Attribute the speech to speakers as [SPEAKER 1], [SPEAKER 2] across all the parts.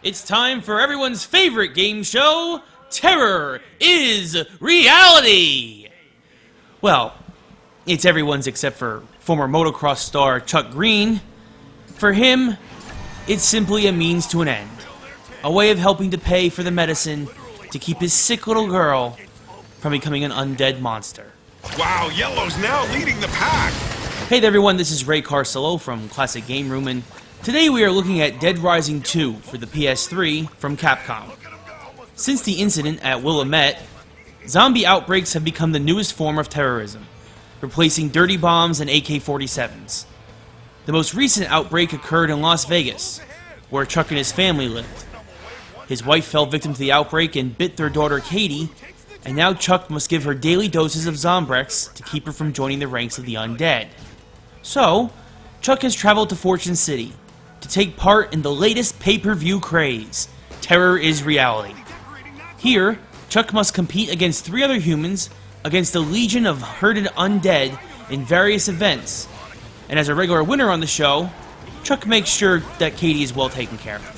[SPEAKER 1] It's time for everyone's favorite game show, Terror is Reality! Well, it's everyone's except for former motocross star Chuck Green. For him, it's simply a means to an end. A way of helping to pay for the medicine to keep his sick little girl from becoming an undead monster.
[SPEAKER 2] Wow, Yellow's now leading the pack!
[SPEAKER 1] Hey there everyone, this is Ray Carcelo from Classic Game Room, and today we are looking at Dead Rising 2 for the PS3 from Capcom. Since the incident at Willamette, zombie outbreaks have become the newest form of terrorism, replacing dirty bombs and AK-47s. The most recent outbreak occurred in Las Vegas, where Chuck and his family lived. His wife fell victim to the outbreak and bit their daughter Katie, and now Chuck must give her daily doses of Zombrex to keep her from joining the ranks of the undead. So, Chuck has traveled to Fortune City to take part in the latest pay-per-view craze, Terror is Reality. Here, Chuck must compete against 3 other humans against a legion of herded undead in various events. And as a regular winner on the show, Chuck makes sure that Katie is well taken care of.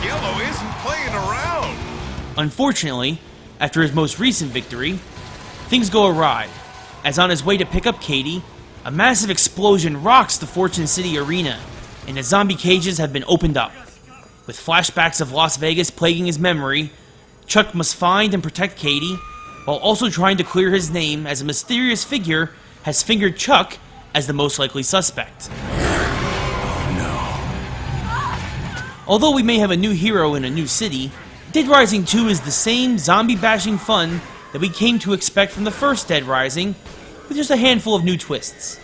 [SPEAKER 2] Yellow isn't playing around!
[SPEAKER 1] Unfortunately, after his most recent victory, things go awry, as on his way to pick up Katie, a massive explosion rocks the Fortune City arena, and the zombie cages have been opened up. With flashbacks of Las Vegas plaguing his memory, Chuck must find and protect Katie, while also trying to clear his name as a mysterious figure has fingered Chuck as the most likely suspect. Although we may have a new hero in a new city, Dead Rising 2 is the same zombie-bashing fun that we came to expect from the first Dead Rising, with just a handful of new twists.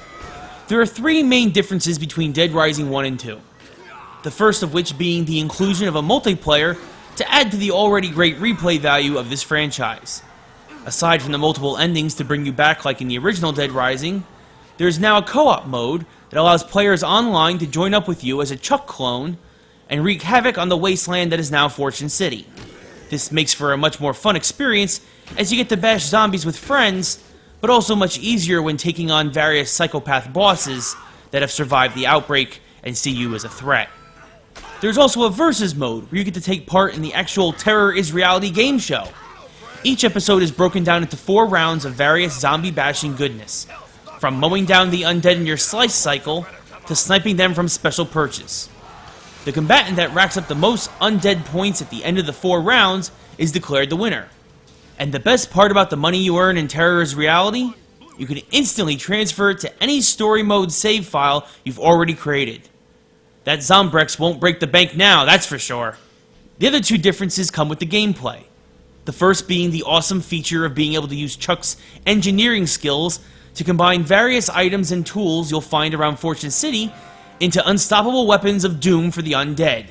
[SPEAKER 1] There are 3 main differences between Dead Rising 1 and 2. The first of which being the inclusion of a multiplayer to add to the already great replay value of this franchise. Aside from the multiple endings to bring you back like in the original Dead Rising, there is now a co-op mode that allows players online to join up with you as a Chuck clone and wreak havoc on the wasteland that is now Fortune City. This makes for a much more fun experience as you get to bash zombies with friends, but also much easier when taking on various psychopath bosses that have survived the outbreak and see you as a threat. There's also a versus mode where you get to take part in the actual Terror is Reality game show. Each episode is broken down into 4 rounds of various zombie bashing goodness, from mowing down the undead in your slice cycle to sniping them from special perches. The combatant that racks up the most undead points at the end of the 4 rounds is declared the winner. And the best part about the money you earn in Terror is Reality? You can instantly transfer it to any story mode save file you've already created. That Zombrex won't break the bank now, that's for sure. The other 2 differences come with the gameplay. The first being the awesome feature of being able to use Chuck's engineering skills to combine various items and tools you'll find around Fortune City into unstoppable weapons of doom for the undead.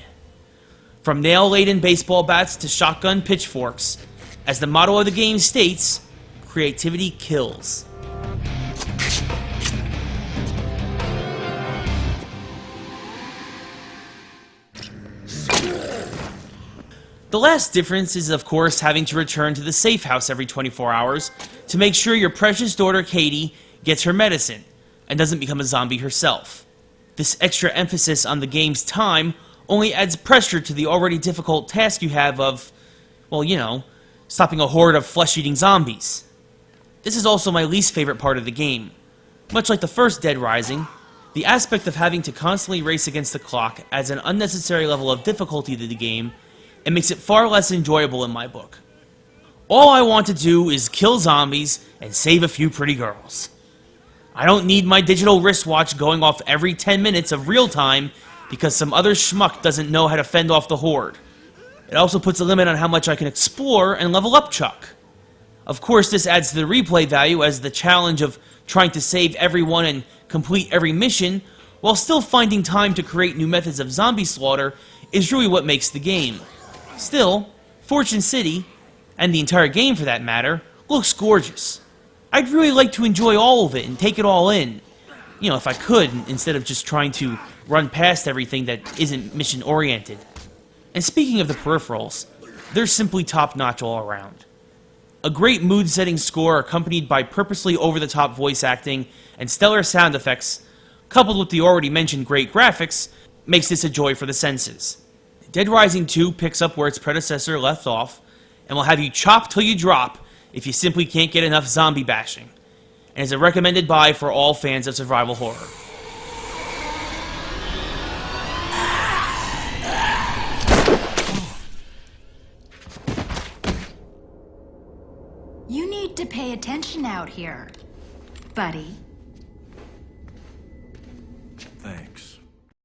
[SPEAKER 1] From nail-laden baseball bats to shotgun pitchforks, as the motto of the game states, creativity kills. The last difference is, of course, having to return to the safe house every 24 hours to make sure your precious daughter Katie gets her medicine and doesn't become a zombie herself. This extra emphasis on the game's time only adds pressure to the already difficult task you have of, well, you know, stopping a horde of flesh-eating zombies. This is also my least favorite part of the game. Much like the first Dead Rising, the aspect of having to constantly race against the clock adds an unnecessary level of difficulty to the game and makes it far less enjoyable in my book. All I want to do is kill zombies and save a few pretty girls. I don't need my digital wristwatch going off every 10 minutes of real time because some other schmuck doesn't know how to fend off the horde. It also puts a limit on how much I can explore and level up Chuck. Of course, this adds to the replay value as the challenge of trying to save everyone and complete every mission while still finding time to create new methods of zombie slaughter is really what makes the game. Still, Fortune City, and the entire game for that matter, looks gorgeous. I'd really like to enjoy all of it and take it all in. You know, if I could, instead of just trying to run past everything that isn't mission-oriented. And speaking of the peripherals, they're simply top-notch all around. A great mood-setting score accompanied by purposely over-the-top voice acting and stellar sound effects, coupled with the already mentioned great graphics, makes this a joy for the senses. Dead Rising 2 picks up where its predecessor left off, and will have you chop till you drop if you simply can't get enough zombie bashing, and is a recommended buy for all fans of survival horror.
[SPEAKER 3] You need to pay attention out here, buddy.